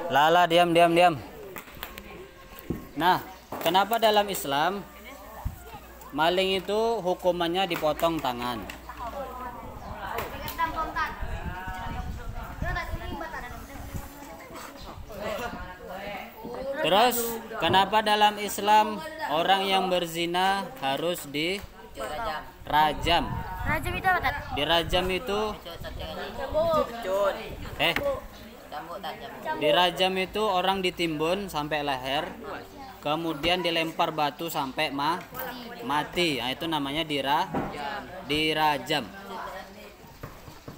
Lala, diam, diam, diam. Nah, kenapa dalam Islam maling itu hukumannya dipotong tangan? Terus, kenapa dalam Islam orang yang berzina harus dirajam? Rajam itu apa, Tat? Dirajam itu dirajam itu orang ditimbun sampai leher, kemudian dilempar batu sampai mati. Nah, itu namanya dirajam.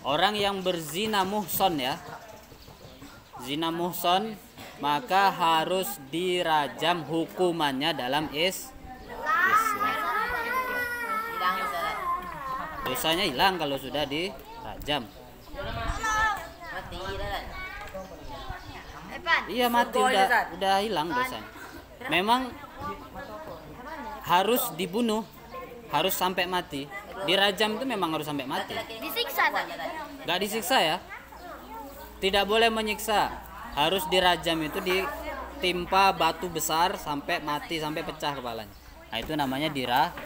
Orang yang berzina muhson ya, zina muhson, maka harus dirajam hukumannya dalam Islam. Dosanya hilang kalau sudah dirajam. Iya, mati, udah hilang dosanya. Memang harus dibunuh, harus sampai mati. Dirajam itu memang harus sampai mati. Disiksa, Tat? Gak disiksa ya. Tidak boleh menyiksa. Harus dirajam itu ditimpa batu besar sampai mati, sampai pecah kepalanya. Nah, itu namanya dirajam.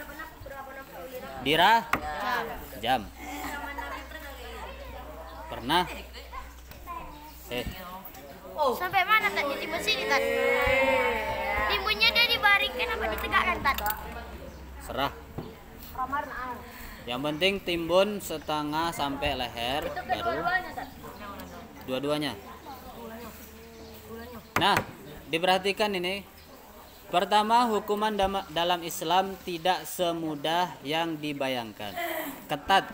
Pernah? Sampai mana, Tat? Ditimbun sini, Tat? Timbunnya dia dibaringkan apa ditegakkan, Tat? Serah. Yang penting timbun setengah sampai leher, baru dua-duanya. Nah, diperhatikan ini. Pertama, hukuman dalam Islam tidak semudah yang dibayangkan. Ketat.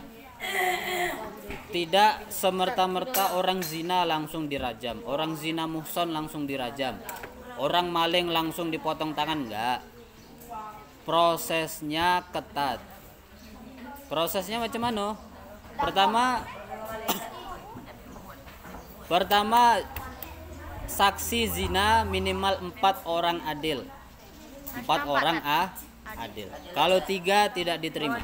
Tidak semerta-merta orang zina langsung dirajam, orang zina muhson langsung dirajam, orang maling langsung dipotong tangan, enggak. Prosesnya ketat. Prosesnya macam mana? Pertama saksi zina minimal 4 orang adil. 4 orang adil. Kalau 3 tidak diterima.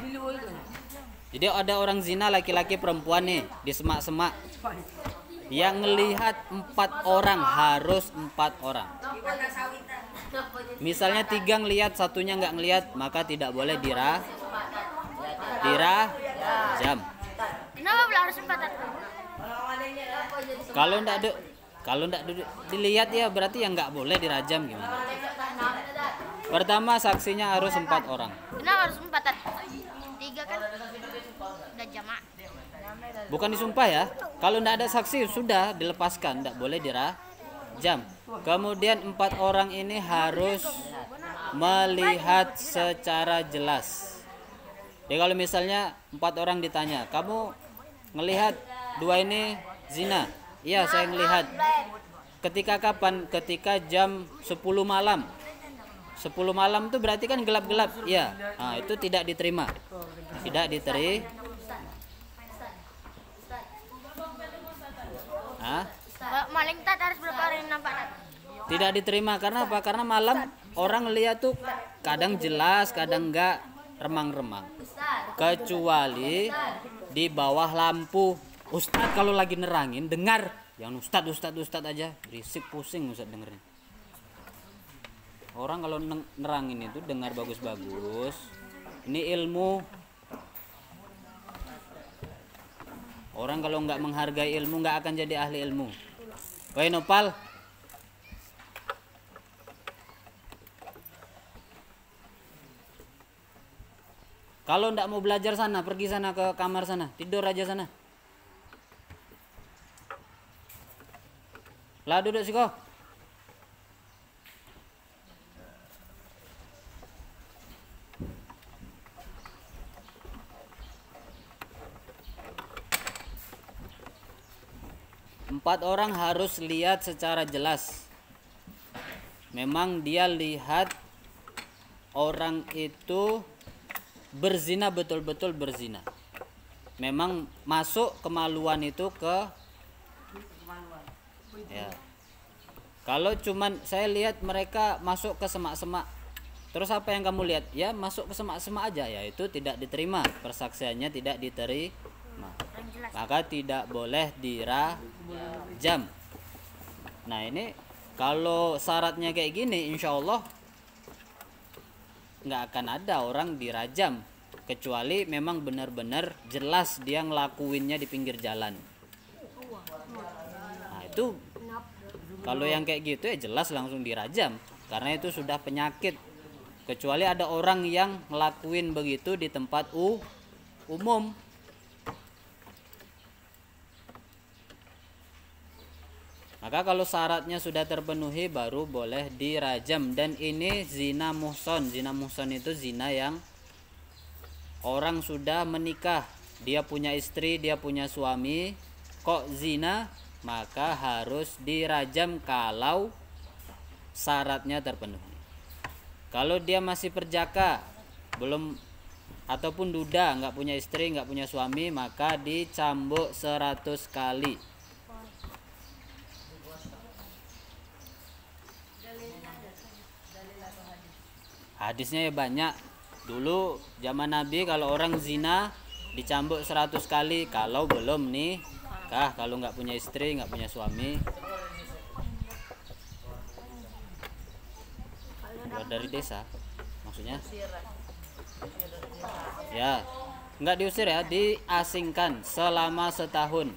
Jadi ada orang zina laki-laki perempuan nih di semak-semak. Yang ngelihat 4 orang, harus 4 orang. Misalnya 3 ngelihat, satunya nggak ngelihat, maka tidak boleh dirajam. Kenapa pula harus 4, Tat? Kalau ndak dilihat ya berarti yang nggak boleh dirajam gimana? Pertama saksinya harus 4 orang. Kenapa harus 4, Tat? 3 kan udah jamak. Bukan disumpah ya. Kalau ndak ada saksi sudah dilepaskan, ndak boleh dirajam. Kemudian 4 orang ini harus melihat secara jelas. Jadi kalau misalnya 4 orang ditanya, kamu ngelihat 2 ini zina? Iya, saya ngelihat. Ketika kapan? Ketika jam 10 malam. 10 malam itu berarti kan gelap-gelap. Iya. Nah, itu tidak diterima. Tidak diterima. Maling, Tat, harus berapa hari nampak, Tat? Tidak diterima karena apa? Karena malam orang lihat tuh kadang jelas, kadang enggak, remang-remang. Kecuali di bawah lampu. Ustadz kalau lagi nerangin dengar, yang ustadz aja berisik, pusing ustadz dengerin. Orang kalau nerangin itu dengar bagus-bagus. Ini ilmu. Orang kalau nggak menghargai ilmu nggak akan jadi ahli ilmu. Woi Nopal, kalau nggak mau belajar sana, pergi sana ke kamar sana, tidur aja sana. Lah duduk sih kok. Empat orang harus lihat secara jelas. Memang dia lihat orang itu berzina, betul-betul berzina. Memang masuk kemaluan itu ke ya. Kalau cuman saya lihat mereka masuk ke semak-semak, terus apa yang kamu lihat? Ya masuk ke semak-semak aja, ya itu tidak diterima, persaksiannya tidak diterima, maka tidak boleh dirajam. Nah ini kalau syaratnya kayak gini, insya Allah nggak akan ada orang dirajam, kecuali memang benar-benar jelas dia ngelakuinnya di pinggir jalan. Nah itu kalau yang kayak gitu ya jelas langsung dirajam, karena itu sudah penyakit. Kecuali ada orang yang ngelakuin begitu di tempat umum. Maka kalau syaratnya sudah terpenuhi baru boleh dirajam. Dan ini zina muhson. Zina muhson itu zina yang orang sudah menikah, dia punya istri, dia punya suami, kok zina, maka harus dirajam kalau syaratnya terpenuhi. Kalau dia masih perjaka, belum, ataupun duda, nggak punya istri, nggak punya suami, maka dicambuk 100 kali. Hadisnya ya banyak. Dulu zaman Nabi kalau orang zina dicambuk 100 kali kalau belum nikah, kalau nggak punya istri, nggak punya suami. Keluar dari desa maksudnya? Ya, nggak diusir ya, diasingkan selama setahun.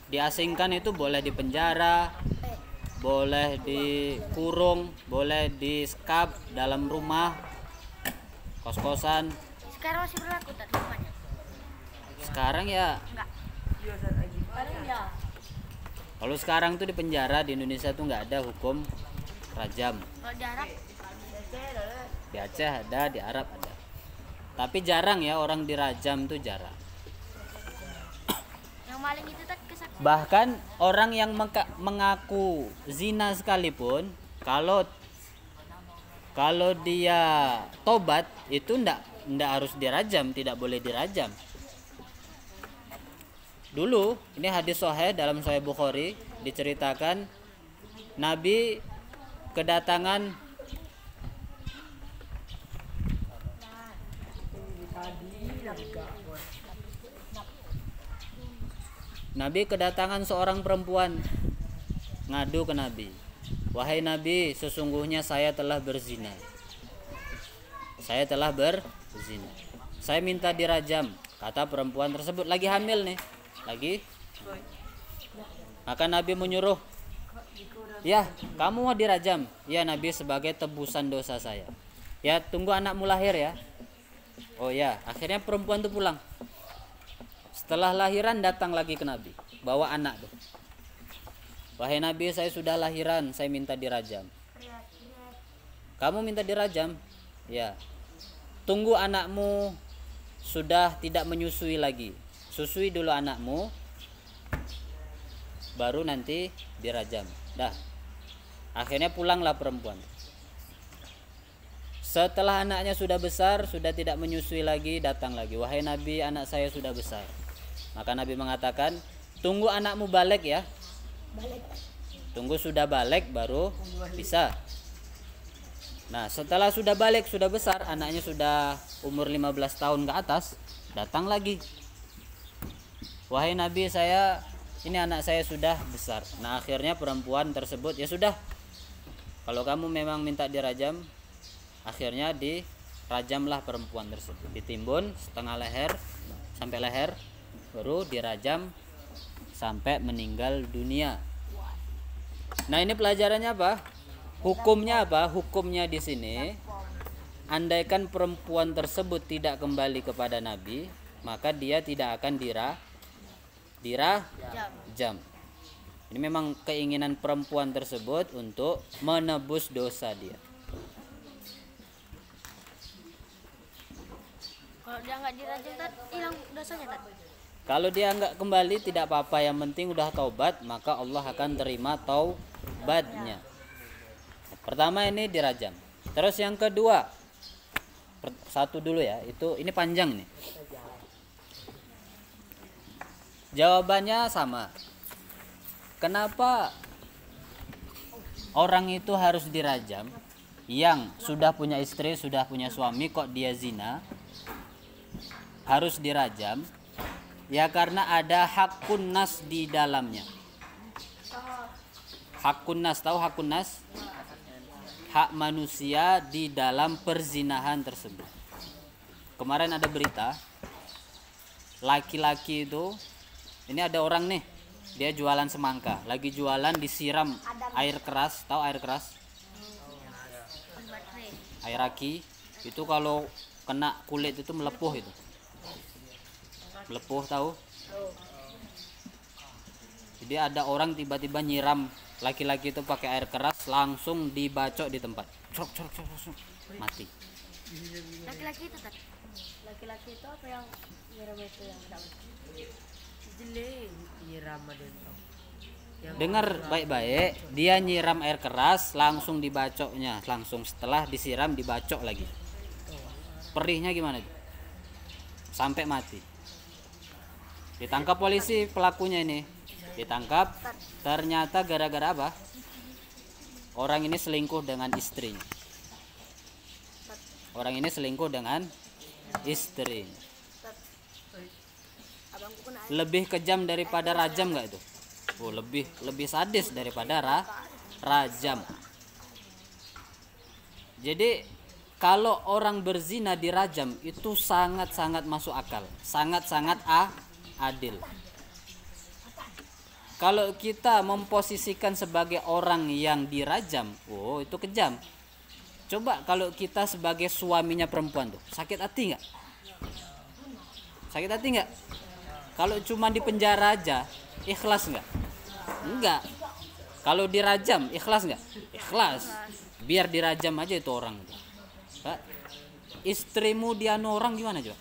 Diasingkan itu boleh dipenjara, boleh dikurung, boleh disekap dalam rumah, kos-kosan. Sekarang masih berlaku tak namanya? Sekarang ya Enggak. kalau sekarang tuh di penjara di Indonesia tuh nggak ada hukum rajam. Kalau di Arab Di Aceh ada, di Arab ada. Tapi jarang ya orang dirajam tuh jarang. yang maling itu tak kesaksian. Bahkan orang yang mengaku zina sekalipun, kalau dia tobat itu ndak harus dirajam, tidak boleh dirajam. Dulu ini hadis sahih dalam Sahih Bukhari, diceritakan Nabi kedatangan seorang perempuan ngadu ke Nabi. Wahai Nabi, sesungguhnya saya telah berzina. Saya telah berzina. Saya minta dirajam. Kata perempuan tersebut, lagi hamil nih. Maka Nabi menyuruh, ya kamu mau dirajam? Ya Nabi, sebagai tebusan dosa saya. Ya tunggu anakmu lahir ya. Oh ya, akhirnya perempuan itu pulang. Setelah lahiran datang lagi ke Nabi, bawa anak tuh. Wahai Nabi, saya sudah lahiran, saya minta dirajam. Kamu minta dirajam? Ya. Tunggu anakmu sudah tidak menyusui lagi. Susui dulu anakmu, baru nanti dirajam. Dah. Akhirnya pulanglah perempuan. Setelah anaknya sudah besar, sudah tidak menyusui lagi, datang lagi. Wahai Nabi, anak saya sudah besar. Maka Nabi mengatakan, tunggu anakmu balik ya. Tunggu sudah balik baru bisa. Nah setelah sudah balik, sudah besar, anaknya sudah umur 15 tahun ke atas, datang lagi. Wahai Nabi, ini anak saya sudah besar. Nah akhirnya perempuan tersebut, ya sudah, kalau kamu memang minta dirajam, akhirnya dirajamlah perempuan tersebut. Ditimbun setengah leher sampai leher, baru dirajam sampai meninggal dunia. Nah ini pelajarannya apa? Hukumnya apa? Hukumnya di sini, andaikan perempuan tersebut tidak kembali kepada Nabi, maka dia tidak akan dirajam. Ini memang keinginan perempuan tersebut untuk menebus dosa dia. Kalau dia nggak dirajam tak hilang dosanya tak? Kalau dia nggak kembali tidak apa-apa, yang penting udah taubat, maka Allah akan terima taubatnya. Pertama ini dirajam. Terus yang kedua, satu dulu ya, ini panjang nih. Jawabannya sama. Kenapa orang itu harus dirajam? Yang sudah punya istri, sudah punya suami, kok dia zina, harus dirajam. Ya karena ada hakun nas di dalamnya. Hakun nas, tahu hakun nas? Hak manusia di dalam perzinahan tersebut. Kemarin ada berita laki-laki itu, ini ada orang nih, dia jualan semangka, lagi jualan disiram air keras, tahu air keras? Air aki itu kalau kena kulit itu melepuh itu. Melepuh tahu? Jadi ada orang tiba-tiba nyiram laki-laki itu pakai air keras, langsung dibacok di tempat. Crok, mati. Laki-laki itu tak? Laki-laki itu apa yang nyiram itu yang tidak jelek nyiram ada itu. Dengar baik-baik, dia nyiram air keras, langsung dibacoknya, langsung setelah disiram dibacok lagi. Perihnya gimana itu? Sampai mati. Ditangkap polisi pelakunya ini. Ditangkap, ternyata gara-gara apa? Orang ini selingkuh dengan istrinya. Orang ini selingkuh dengan istri. Lebih kejam daripada rajam nggak itu? Oh, lebih sadis daripada rajam. Jadi kalau orang berzina dirajam itu sangat-sangat masuk akal, sangat-sangat adil. Kalau kita memposisikan sebagai orang yang dirajam, oh itu kejam. Coba kalau kita sebagai suaminya perempuan tuh, sakit hati nggak? Sakit hati nggak? Kalau cuma di penjara aja, ikhlas nggak? Enggak. Kalau dirajam, ikhlas nggak? Ikhlas. Biar dirajam aja itu orang. Pak, istrimu dianu orang gimana coba?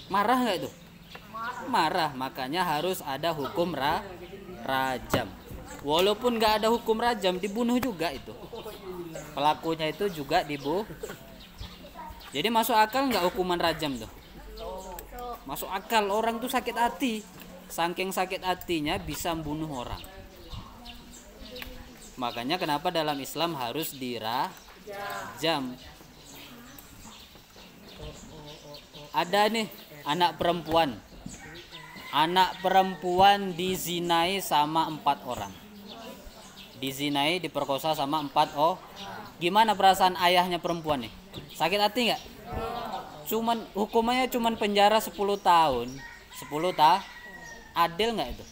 Marah nggak itu? Marah. Makanya harus ada hukum rajam. Walaupun nggak ada hukum rajam, dibunuh juga itu. Pelakunya itu juga dibunuh. Jadi masuk akal nggak hukuman rajam tuh? Masuk akal. Orang tuh sakit hati, saking sakit hatinya bisa membunuh orang. Makanya kenapa dalam Islam harus dirajam. Ada nih anak perempuan dizinai sama 4 orang. Dizinai, diperkosa sama 4 Gimana perasaan ayahnya perempuan nih? Sakit hati nggak? Hukumannya cuman penjara 10 tahun. 10 tahun. Adil nggak itu?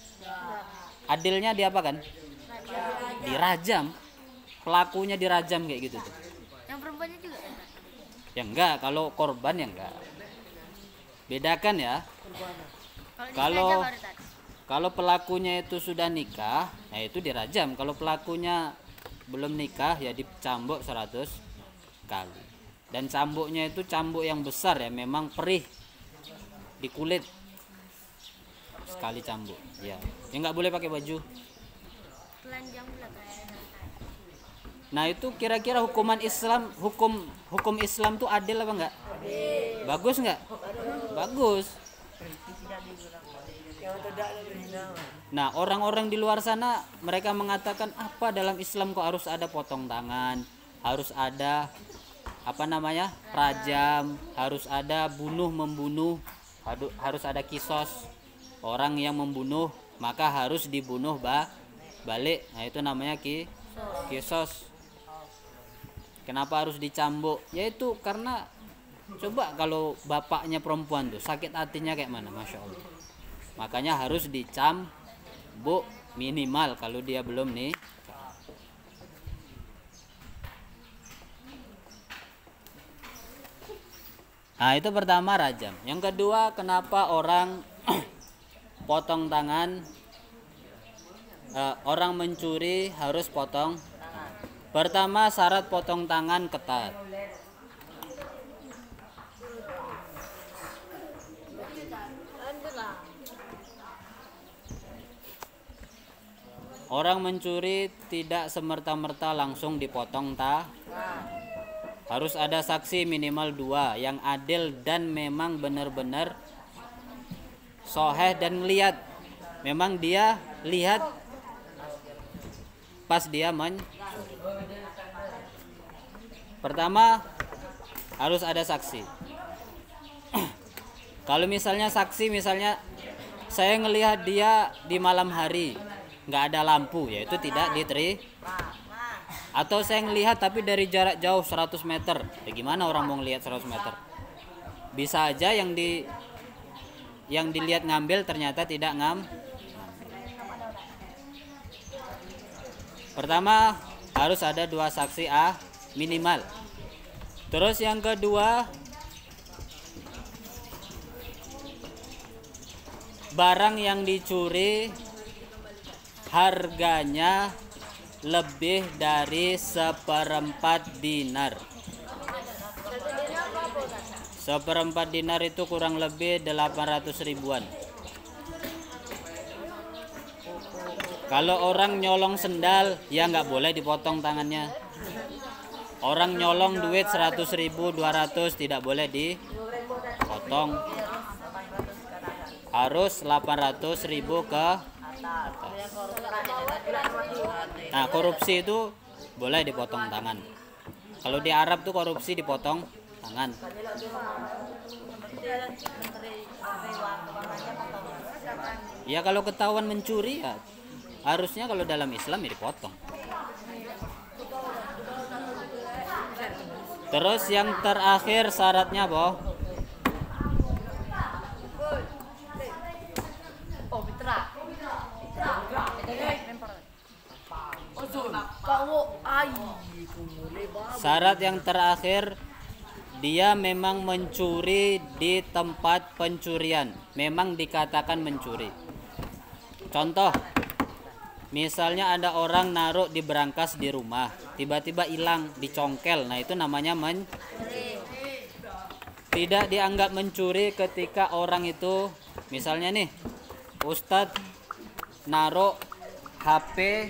Adilnya diapakan? Dirajam. Pelakunya dirajam kayak gitu tuh. Yang perempuannya juga? Ya enggak, kalau korban ya enggak. Bedakan ya. Kalau pelakunya itu sudah nikah, nah itu dirajam. Kalau pelakunya belum nikah ya dicambuk 100 kali. Dan cambuknya itu cambuk yang besar ya, memang perih di kulit. Sekali cambuk. Ya enggak boleh pakai baju. Telanjang pula. Nah, itu kira-kira hukuman Islam, hukum Islam tuh adil apa enggak? Bagus enggak? Bagus. Nah, orang-orang di luar sana mereka mengatakan apa dalam Islam kok harus ada potong tangan, harus ada rajam, harus ada bunuh-membunuh, harus ada kisos. Orang yang membunuh maka harus dibunuh balik. Nah, itu namanya kisos. Kenapa harus dicambuk? Yaitu karena coba kalau bapaknya perempuan tuh sakit hatinya kayak mana, Masya Allah. Makanya harus dicambuk minimal kalau dia belum nih. Nah, itu pertama rajam. Yang kedua, kenapa orang potong tangan? Orang mencuri harus potong. Pertama, syarat potong tangan ketat. Orang mencuri tidak semerta-merta langsung dipotong harus ada saksi minimal 2 yang adil dan memang benar-benar soheh dan ngelihat. Memang dia lihat pas dia Pertama harus ada saksi. Kalau misalnya saksi, misalnya saya ngelihat dia di malam hari, nggak ada lampu, yaitu tidak diterima. Atau saya ngelihat tapi dari jarak jauh 100 meter, ya gimana orang mau ngelihat 100 meter? Bisa aja yang dilihat ngambil ternyata tidak Pertama, harus ada 2 saksi minimal. Terus yang kedua, barang yang dicuri harganya lebih dari 1/4 dinar. 1/4 dinar itu kurang lebih 800 ribuan. Kalau orang nyolong sendal, ya nggak boleh dipotong tangannya. Orang nyolong duit 100 ribu, 200 tidak boleh dipotong. Harus 800 ribu ke atas. Nah, korupsi itu boleh dipotong tangan. Kalau di Arab tuh korupsi dipotong tangan. Ya kalau ketahuan mencuri ya harusnya, kalau dalam Islam ya dipotong. Terus yang terakhir syaratnya boh, syarat yang terakhir, dia memang mencuri di tempat pencurian, memang dikatakan mencuri. Contoh, misalnya ada orang naruh di berangkas di rumah, tiba-tiba hilang, dicongkel, nah itu namanya tidak dianggap mencuri ketika orang itu, misalnya nih, Ustadz naruh HP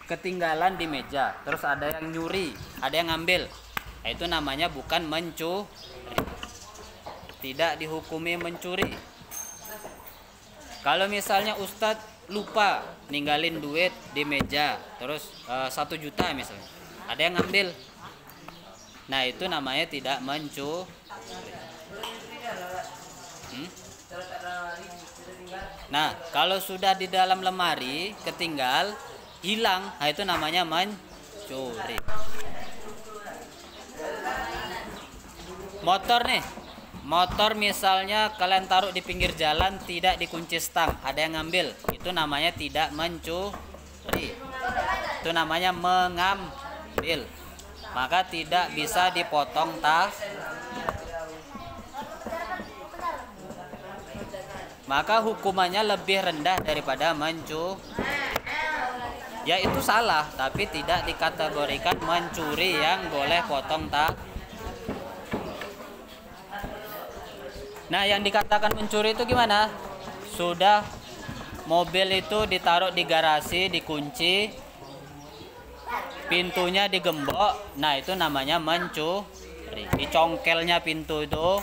ketinggalan di meja, terus ada yang nyuri, ada yang ngambil, nah, itu namanya bukan mencuri, tidak dihukumi mencuri. Kalau misalnya Ustadz lupa ninggalin duit di meja, terus 1 juta misalnya, ada yang ngambil, nah itu namanya tidak mencuri. Nah kalau sudah di dalam lemari ketinggal, hilang, nah itu namanya mencuri. Motor nih, motor misalnya kalian taruh di pinggir jalan, tidak dikunci stang, ada yang ngambil, itu namanya tidak mencuri, itu namanya mengambil, maka tidak bisa dipotong maka hukumannya lebih rendah daripada mencuri. Ya itu salah, tapi tidak dikategorikan mencuri yang boleh potong Nah yang dikatakan mencuri itu gimana? Sudah mobil itu ditaruh di garasi, dikunci, pintunya digembok, nah itu namanya mencuri. Dicongkelnya pintu itu,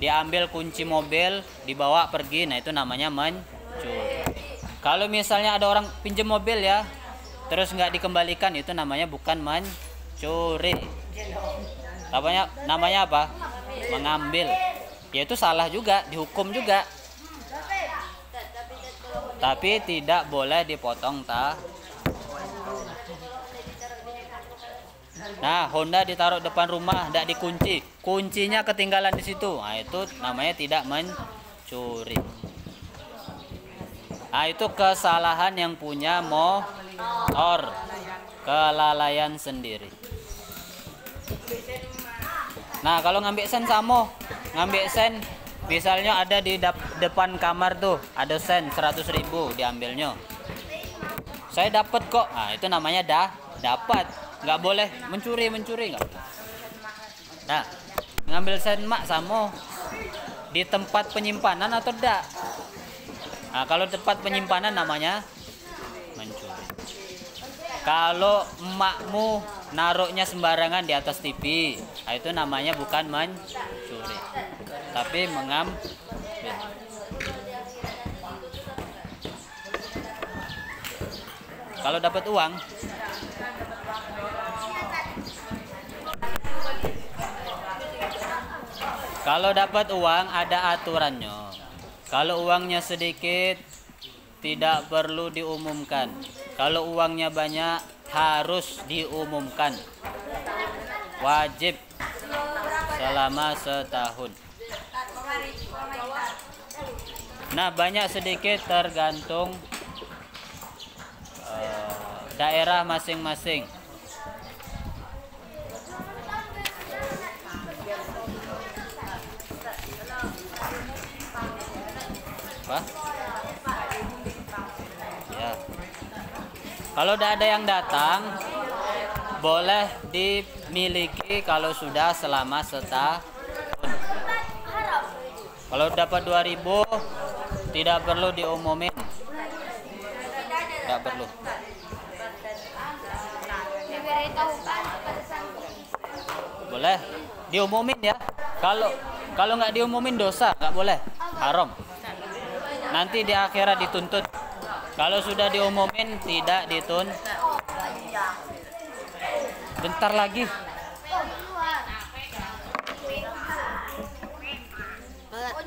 diambil kunci mobil, dibawa pergi, nah itu namanya mencuri. Kalau misalnya ada orang pinjam mobil ya, terus nggak dikembalikan, itu namanya bukan mencuri. Namanya apa? Mengambil. Ya itu salah juga, dihukum juga. Tapi tidak boleh dipotong Nah, Honda ditaruh depan rumah, tidak dikunci, kuncinya ketinggalan di situ. Nah, itu namanya tidak mencuri. Nah, itu kesalahan yang punya motor, kelalaian sendiri. Nah, kalau ngambil sen sama, ngambil sen, misalnya ada di depan kamar tuh, ada sen 100 ribu diambilnya. Saya dapat kok, nah itu namanya dapat. Nggak boleh mencuri nggak. Nah, ngambil sen mak sama di tempat penyimpanan atau tidak? Nah, kalau tempat penyimpanan namanya mencuri. Kalau emakmu naruhnya sembarangan di atas TV, nah itu namanya bukan mencuri, tapi mengambil. Kalau dapat uang, ada aturannya. Kalau uangnya sedikit, tidak perlu diumumkan. Kalau uangnya banyak harus diumumkan. Wajib selama setahun. Nah, banyak sedikit tergantung daerah masing-masing. Apa? Ya. Kalau tidak ada yang datang, boleh dimiliki kalau sudah selama setahun. Kalau dapat 2.000, tidak perlu diumumin. Tidak perlu. Boleh diumumin ya. Kalau nggak diumumin dosa, nggak boleh, haram. Nanti di akhirat dituntut. Kalau sudah diumumin tidak dituntut. Bentar lagi. Oh,